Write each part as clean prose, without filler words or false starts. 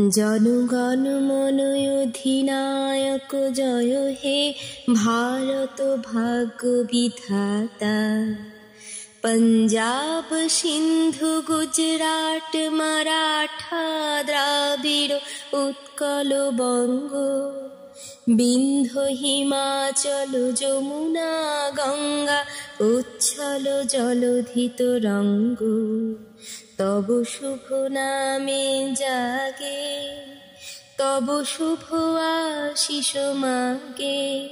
জনগণ মন অধিনায়ক জয় হে ভারত ভাগ্য বিধাতা। পঞ্জাব সিন্ধু গুজরাট মারাঠা দ্রাবিড় উৎকল বঙ্গ, বিন্ধ্য হিমাচল যমুনা গঙ্গা উচ্ছল জলধিত রঙ্গ। তব শুভ নামে জাগে, তব শুভ আশিস মাগে,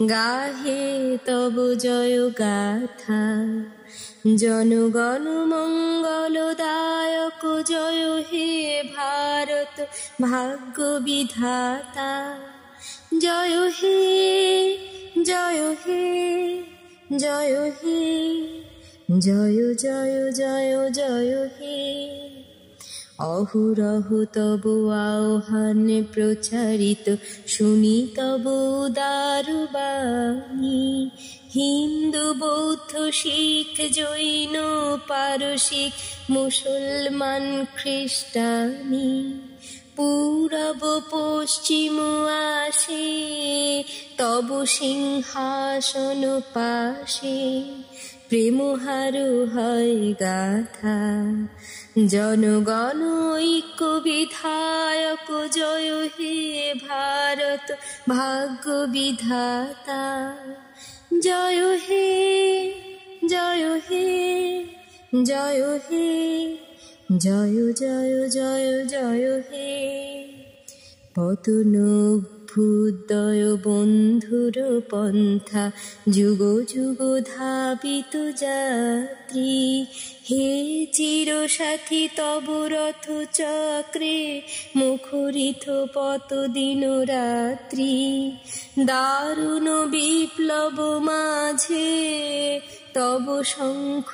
গাহে তব জয় গাথা। জনগণ মঙ্গলদায়ক জয় হে ভারত ভাগ্য বিধাতা। জয় হে জয় হে জয় হে জয় জয় জয় জয় হে। অহরহ তব আহ্বান প্রচারিত, শুনি তব উদার বাণী। হিন্দু বৌদ্ধ শিখ জৈন পারসিক মুসলমান খ্রিস্টানি, পূরব পশ্চিম আসে তব সিংহাসন পাশে। প্রেমহার হয় গাথা। জনগণ ঐক্য বিধায়ক জয় হে ভারত ভাগ্য বিধাতা। জয় হে জয় হে জয় হে জয় জয় জয় জয় হে। পতন অভ্যুদয় বন্ধুর পন্থা, যুগ যুগ ধাবিত যাত্রী। হে চির সাথী তব রথ চক্রে মুখরিত পত দিন রাত্রি। দারুণ বিপ্লব মাঝে তব শঙ্খ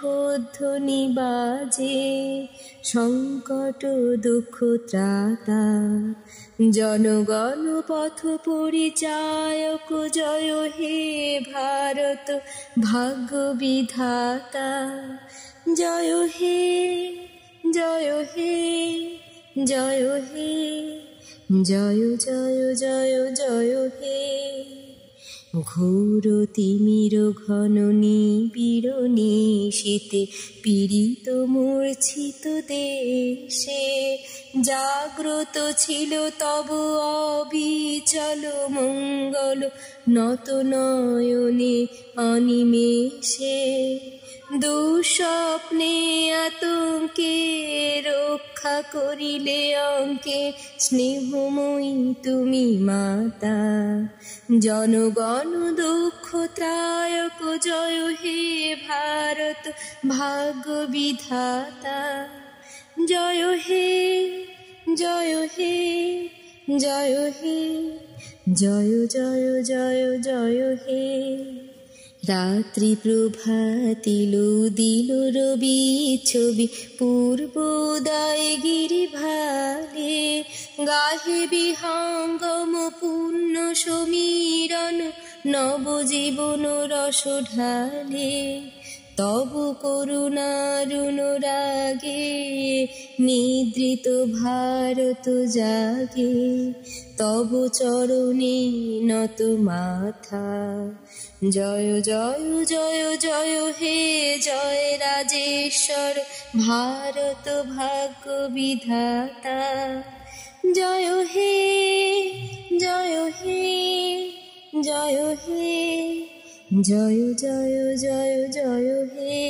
ধ্বনি বাজে, সংকট দুঃখ ত্রাতা। জনগণ পথ পরিচায়ক জয় হে ভারত ভাগ্য বিধাতা। জয় হে জয় হে জয় হে জয় জয় জয় জয় হে। ঘোর তিমির ঘন নিবিড় নিশীথে পীড়িত মূর্ছিত দেশে, জাগ্রত ছিল তব অবিচল মঙ্গল নত নয়নে অনিমেষে। দুঃস্বপ্নে আতঙ্কে রক্ষা করিলে অঙ্কে, স্নেহময়ী তুমি মাতা। জনগণ দুঃখ ত্রায়ক জয় হে ভারত ভাগ্য বিধাতা। জয় হে জয় হে জয় হে জয় জয় জয় জয় হে। রাত্রি প্রভাতিল দিল রবি ছবি, পূর্বোদয় গিরি ভালে। গাহে বিহঙ্গম পুণ্য সমীরণ, নবজীবন রস ঢালে। তব করুণারুণ রাগে নিদ্রিত ভারত জাগে, তব চরণে নত মাথা। জয় জয় জয় জয় হে জয় রাজেশ্বর ভারত ভাগ্য বিধাতা। জয় হে জয় হে জয় হে জয় জয় জয় জয় হে।